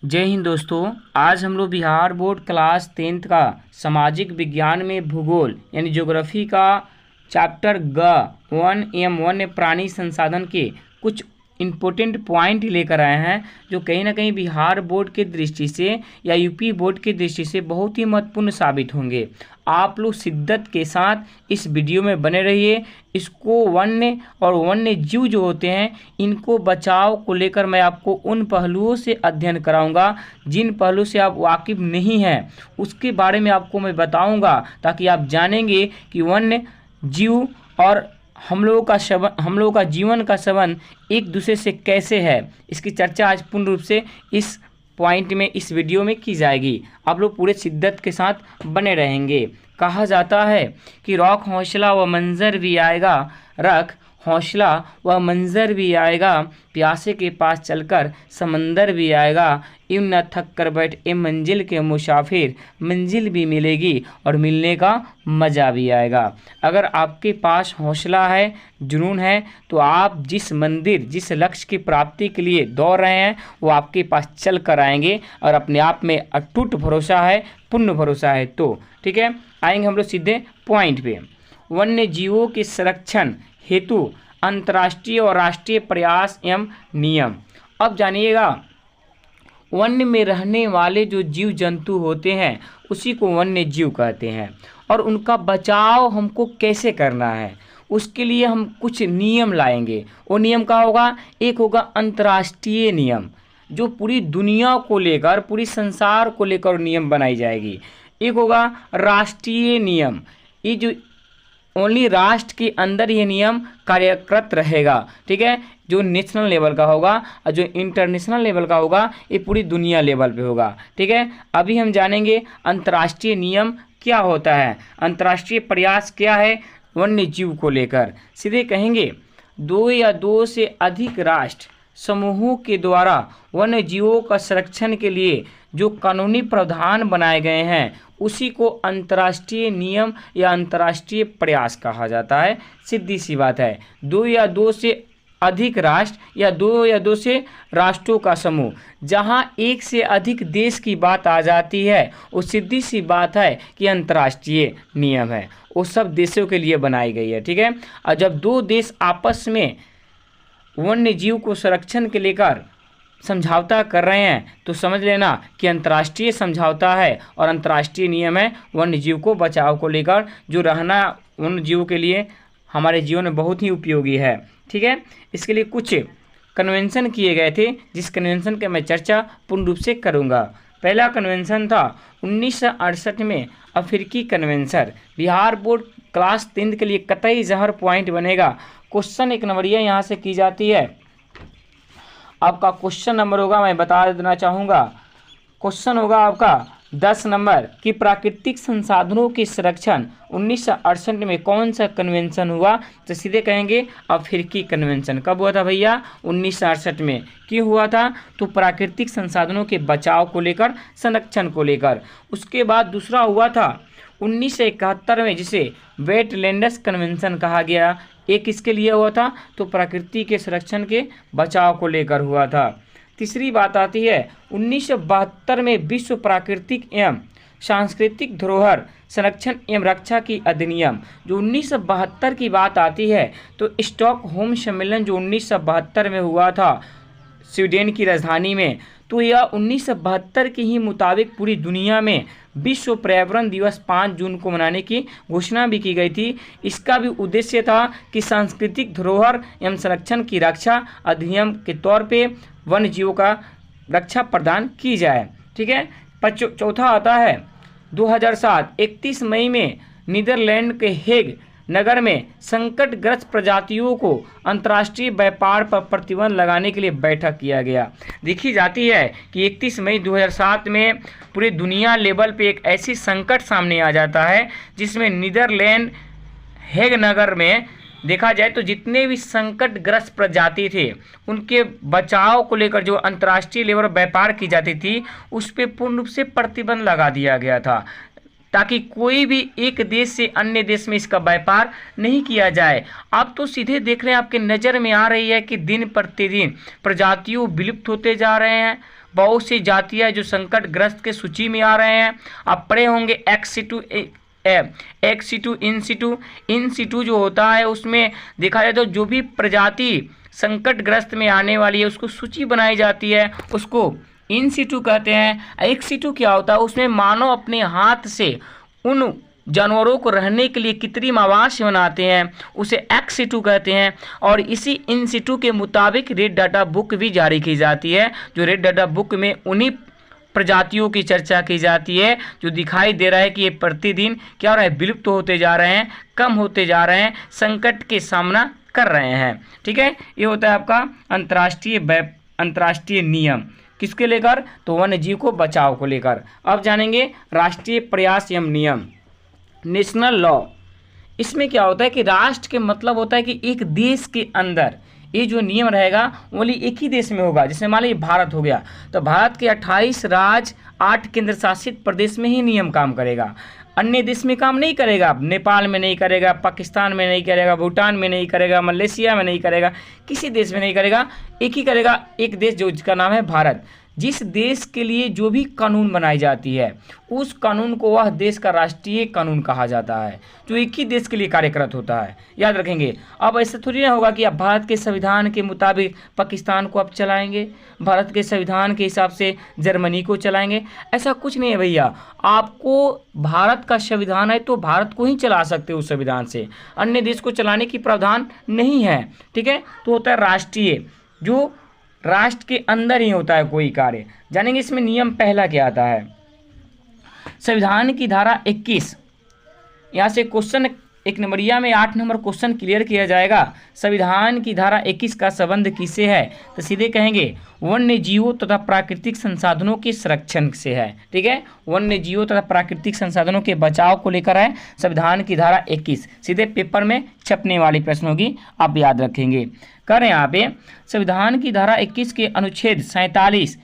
जय हिंद दोस्तों। आज हम लोग बिहार बोर्ड क्लास 10th का सामाजिक विज्ञान में भूगोल यानी ज्योग्राफी का चैप्टर ग 1M1 में प्राणी संसाधन के कुछ इम्पोर्टेंट पॉइंट लेकर आए हैं, जो कहीं ना कहीं बिहार बोर्ड के दृष्टि से या यूपी बोर्ड की दृष्टि से बहुत ही महत्वपूर्ण साबित होंगे। आप लोग शिद्दत के साथ इस वीडियो में बने रहिए। इसको वन्य और वन्य जीव जो होते हैं, इनको बचाव को लेकर मैं आपको उन पहलुओं से अध्ययन कराऊंगा जिन पहलुओं से आप वाकिफ नहीं हैं, उसके बारे में आपको मैं बताऊंगा, ताकि आप जानेंगे कि वन्य जीव और हम लोगों का जीवन का संबंध एक दूसरे से कैसे है। इसकी चर्चा आज पूर्ण रूप से इस पॉइंट में, इस वीडियो में की जाएगी। आप लोग पूरे शिद्दत के साथ बने रहेंगे। कहा जाता है कि रॉक हौसला व मंजर भी आएगा, रख हौसला व मंजर भी आएगा, प्यासे के पास चलकर समंदर भी आएगा, यूं न थक कर बैठ ए मंजिल के मुसाफिर, मंजिल भी मिलेगी और मिलने का मज़ा भी आएगा। अगर आपके पास हौसला है, जुनून है, तो आप जिस मंदिर, जिस लक्ष्य की प्राप्ति के लिए दौड़ रहे हैं, वो आपके पास चल कर आएंगे। और अपने आप में अटूट भरोसा है, पूर्ण भरोसा है तो ठीक है। आएंगे हम लोग सीधे पॉइंट पे। वन्य जीवों के संरक्षण हेतु अंतर्राष्ट्रीय और राष्ट्रीय प्रयास एवं नियम। अब जानिएगा, वन्य में रहने वाले जो जीव जंतु होते हैं उसी को वन्य जीव कहते हैं, और उनका बचाव हमको कैसे करना है, उसके लिए हम कुछ नियम लाएंगे। वो नियम का होगा, एक होगा अंतर्राष्ट्रीय नियम, जो पूरी दुनिया को लेकर, पूरी संसार को लेकर नियम बनाई जाएगी। एक होगा राष्ट्रीय नियम, ये जो ओनली राष्ट्र के अंदर ये नियम कार्यरत रहेगा, ठीक है, जो नेशनल लेवल का होगा, और जो इंटरनेशनल लेवल का होगा ये पूरी दुनिया लेवल पे होगा, ठीक है। अभी हम जानेंगे अंतर्राष्ट्रीय नियम क्या होता है, अंतर्राष्ट्रीय प्रयास क्या है वन्य जीव को लेकर। सीधे कहेंगे, दो या दो से अधिक राष्ट्र समूहों के द्वारा वन्य जीवों का संरक्षण के लिए जो कानूनी प्रावधान बनाए गए हैं उसी को अंतर्राष्ट्रीय नियम या अंतर्राष्ट्रीय प्रयास कहा जाता है। सीधी सी बात है, दो या दो से अधिक राष्ट्र या दो से राष्ट्रों का समूह, जहां एक से अधिक देश की बात आ जाती है, वो सीधी सी बात है कि अंतर्राष्ट्रीय नियम है, वो सब देशों के लिए बनाई गई है, ठीक है। और जब दो देश आपस में वन्य जीव को संरक्षण के लेकर समझौता कर रहे हैं, तो समझ लेना कि अंतर्राष्ट्रीय समझौता है और अंतर्राष्ट्रीय नियम है वन्य जीव को बचाव को लेकर, जो रहना वन्य जीव के लिए हमारे जीवन में बहुत ही उपयोगी है, ठीक है। इसके लिए कुछ कन्वेंशन किए गए थे, जिस कन्वेंशन की मैं चर्चा पूर्ण रूप से करूँगा। पहला कन्वेंशन था 1968 में अफ्रीकी कन्वेंशन। बिहार बोर्ड क्लास 10 के लिए कतई जहर पॉइंट बनेगा। क्वेश्चन एक नंबरिया यहाँ से की जाती है। आपका क्वेश्चन नंबर होगा, मैं बता देना चाहूँगा, क्वेश्चन होगा आपका 10 नंबर कि प्राकृतिक संसाधनों के संरक्षण 1968 में कौन सा कन्वेंशन हुआ। तो सीधे कहेंगे अफ्रीकी कन्वेंशन। कब हुआ था भैया? 1968 में। क्यों हुआ था? तो प्राकृतिक संसाधनों के बचाव को लेकर, संरक्षण को लेकर। उसके बाद दूसरा हुआ था 1971 में, जिसे वेटलैंड्स कन्वेंशन कहा गया। एक किसके लिए हुआ था? तो प्रकृति के संरक्षण के बचाव को लेकर हुआ था। तीसरी बात आती है 1972 में विश्व प्राकृतिक एवं सांस्कृतिक धरोहर संरक्षण एवं रक्षा की अधिनियम। जो 1972 की बात आती है, तो स्टॉकहोम सम्मेलन जो 1972 में हुआ था स्वीडन की राजधानी में, तो यह 1972 के ही मुताबिक पूरी दुनिया में विश्व पर्यावरण दिवस 5 जून को मनाने की घोषणा भी की गई थी। इसका भी उद्देश्य था कि सांस्कृतिक धरोहर एवं संरक्षण की रक्षा अधिनियम के तौर पे वन्य जीवों का रक्षा प्रदान की जाए, ठीक है। चौथा आता है 2007 31 मई में नीदरलैंड के हेग नगर में संकटग्रस्त प्रजातियों को अंतर्राष्ट्रीय व्यापार पर प्रतिबंध लगाने के लिए बैठक किया गया। देखी जाती है कि 31 मई 2007 में पूरी दुनिया लेवल पे एक ऐसी संकट सामने आ जाता है, जिसमें नीदरलैंड हेग नगर में देखा जाए तो जितने भी संकटग्रस्त प्रजाति थे, उनके बचाव को लेकर जो अंतर्राष्ट्रीय लेवल व्यापार की जाती थी, उस पर पूर्ण रूप से प्रतिबंध लगा दिया गया था, ताकि कोई भी एक देश से अन्य देश में इसका व्यापार नहीं किया जाए। आप तो सीधे देख रहे हैं, आपके नज़र में आ रही है कि दिन प्रतिदिन प्रजातियों विलुप्त होते जा रहे हैं, बहुत सी जातियाँ जो संकटग्रस्त के सूची में आ रहे हैं। आप पढ़े होंगे एक्स सिटू इन सिटू जो होता है उसमें देखा जाए तो जो भी प्रजाति संकटग्रस्त में आने वाली है उसको सूची बनाई जाती है, उसको इन सिटू कहते हैं। एक्स सिटू क्या होता है, उसमें मानव अपने हाथ से उन जानवरों को रहने के लिए कृत्रिम आवास बनाते हैं, उसे एक्स सिटू कहते हैं। और इसी इन सिटू के मुताबिक रेड डाटा बुक भी जारी की जाती है, जो रेड डाटा बुक में उन्हीं प्रजातियों की चर्चा की जाती है जो दिखाई दे रहा है कि ये प्रतिदिन क्या हो रहा है, विलुप्त होते जा रहे हैं, कम होते जा रहे हैं, संकट के सामना कर रहे हैं। ठीक है, ये होता है आपका अंतर्राष्ट्रीय नियम किसके लेकर, तो वन्य जीव को बचाव को लेकर। अब जानेंगे राष्ट्रीय प्रयास एवं नियम, नेशनल लॉ। इसमें क्या होता है कि राष्ट्र के मतलब होता है कि एक देश के अंदर ये जो नियम रहेगा ओनली एक ही देश में होगा। जैसे मान लीजिए भारत हो गया, तो भारत के 28 राज्य 8 केंद्र शासित प्रदेश में ही नियम काम करेगा, अन्य देश में काम नहीं करेगा। नेपाल में नहीं करेगा, पाकिस्तान में नहीं करेगा, भूटान में नहीं करेगा, मलेशिया में नहीं करेगा, किसी देश में नहीं करेगा, एक ही करेगा, एक देश जो जिसका नाम है भारत। जिस देश के लिए जो भी कानून बनाई जाती है उस कानून को वह देश का राष्ट्रीय कानून कहा जाता है, जो एक ही देश के लिए कार्यरत होता है, याद रखेंगे। अब ऐसा थोड़ी ना होगा कि आप भारत के संविधान के मुताबिक पाकिस्तान को आप चलाएंगे, भारत के संविधान के हिसाब से जर्मनी को चलाएंगे, ऐसा कुछ नहीं है भैया। आपको भारत का संविधान है तो भारत को ही चला सकते हो उस संविधान से, अन्य देश को चलाने की प्रावधान नहीं है। ठीक है, तो होता है राष्ट्रीय, जो राष्ट्र के अंदर ही होता है कोई कार्य। जानेंगे इसमें नियम पहला क्या आता है, संविधान की धारा 21। यहाँ से क्वेश्चन 1 नंबरिया में 8 नंबर क्वेश्चन क्लियर किया जाएगा। संविधान की धारा 21 का संबंध किससे है, तो सीधे कहेंगे वन्य जीवों तथा प्राकृतिक संसाधनों के संरक्षण से है। ठीक है, वन्य जीवों तथा प्राकृतिक संसाधनों के बचाव को लेकर है संविधान की धारा 21। सीधे पेपर में छपने वाली प्रश्न होगी, आप याद रखेंगे। कह रहे हैं यहाँ पे संविधान की धारा 21 के अनुच्छेद 47,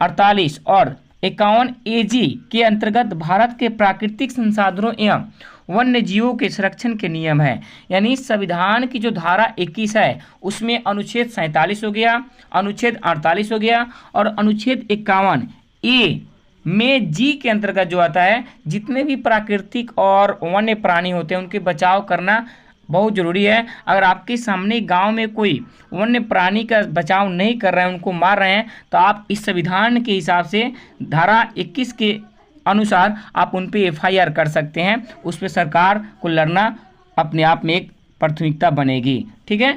48 और 51 AG के अंतर्गत भारत के प्राकृतिक संसाधनों एवं वन्य जीवों के संरक्षण के नियम है। यानी संविधान की जो धारा 21 है उसमें अनुच्छेद 47 हो गया, अनुच्छेद 48 हो गया और अनुच्छेद 51 A में जी के अंतर्गत जो आता है, जितने भी प्राकृतिक और वन्य प्राणी होते हैं उनके बचाव करना बहुत ज़रूरी है। अगर आपके सामने गांव में कोई वन्य प्राणी का बचाव नहीं कर रहे हैं, उनको मार रहे हैं, तो आप इस संविधान के हिसाब से धारा 21 के अनुसार आप उन पे FIR कर सकते हैं। उस पर सरकार को लड़ना अपने आप में एक प्राथमिकता बनेगी। ठीक है,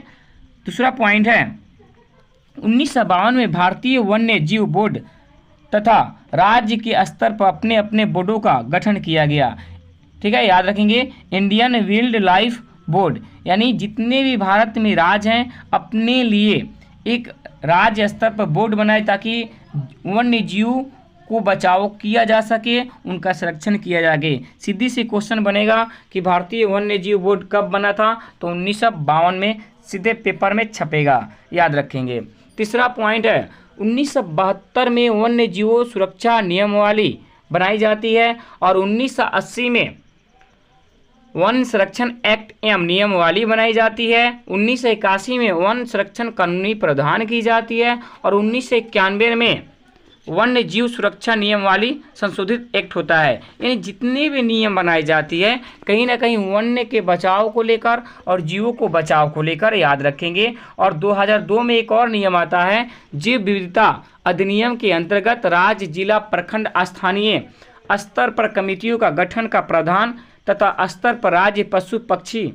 दूसरा पॉइंट है 1952 में भारतीय वन्य जीव बोर्ड तथा राज्य के स्तर पर अपने अपने बोर्डों का गठन किया गया। ठीक है, याद रखेंगे इंडियन वाइल्ड लाइफ बोर्ड, यानी जितने भी भारत में राज्य हैं अपने लिए एक राज्य स्तर पर बोर्ड बनाए ताकि वन्य जीव को बचाव किया जा सके, उनका संरक्षण किया जाए। सीधी सी क्वेश्चन बनेगा कि भारतीय वन्य जीव बोर्ड कब बना था, तो 1952 में सीधे पेपर में छपेगा, याद रखेंगे। तीसरा पॉइंट है 1972 में वन्य जीवों सुरक्षा नियमावली बनाई जाती है और 1980 में वन संरक्षण एक्ट एवं नियमावली बनाई जाती है। 1981 में वन संरक्षण कानूनी प्रावधान की जाती है और 1991 में वन्य जीव सुरक्षा नियमावली संशोधित एक्ट होता है। यानी जितने भी नियम बनाई जाती है कहीं ना कहीं वन्य के बचाव को लेकर और जीवों को बचाव को लेकर, याद रखेंगे। और 2002 में एक और नियम आता है जीव विविधता अधिनियम के अंतर्गत राज्य, जिला, प्रखंड, स्थानीय स्तर पर कमेटियों का गठन का प्रावधान तथा स्तर पर राज्य पशु पक्षी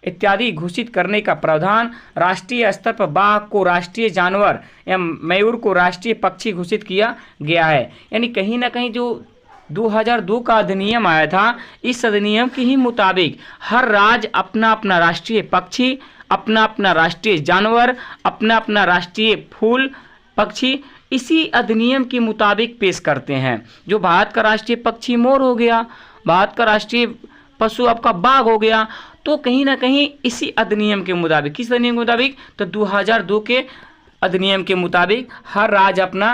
इत्यादि घोषित करने का प्रावधान, राष्ट्रीय स्तर पर बाघ को राष्ट्रीय जानवर एवं मयूर को राष्ट्रीय पक्षी घोषित किया गया है। यानी कहीं ना कहीं जो 2002 का अधिनियम आया था, इस अधिनियम के ही मुताबिक हर राज्य अपना अपना राष्ट्रीय पक्षी, अपना अपना राष्ट्रीय जानवर, अपना अपना राष्ट्रीय फूल पक्षी इसी अधिनियम के मुताबिक पेश करते हैं। जो भारत का राष्ट्रीय पक्षी मोर हो गया, भारत का राष्ट्रीय पशु आपका बाघ हो गया, तो कहीं ना कहीं इसी अधिनियम के मुताबिक, किस अधिनियम के मुताबिक, तो 2002 के अधिनियम के मुताबिक हर राज्य अपना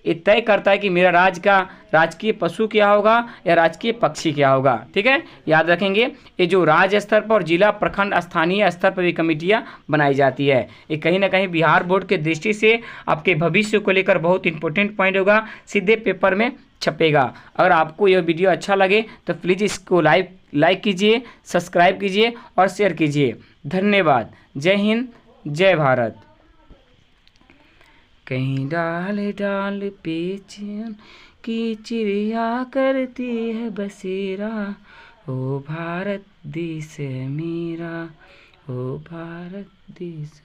ये तय करता है कि मेरा राज्य का राजकीय पशु क्या होगा या राजकीय पक्षी क्या होगा। ठीक है, याद रखेंगे। ये जो राज्य स्तर पर और जिला, प्रखंड, स्थानीय स्तर पर भी कमेटियाँ बनाई जाती है। ये कहीं ना कहीं बिहार बोर्ड के दृष्टि से आपके भविष्य को लेकर बहुत इंपॉर्टेंट पॉइंट होगा, सीधे पेपर में छपेगा। अगर आपको यह वीडियो अच्छा लगे तो प्लीज़ इसको लाइक कीजिए, सब्सक्राइब कीजिए और शेयर कीजिए। धन्यवाद। जय हिंद, जय भारत। कहीं डाल डाल पे चैन की चिड़िया करती है बसेरा, ओ भारत देश मेरा, ओ भारत देश।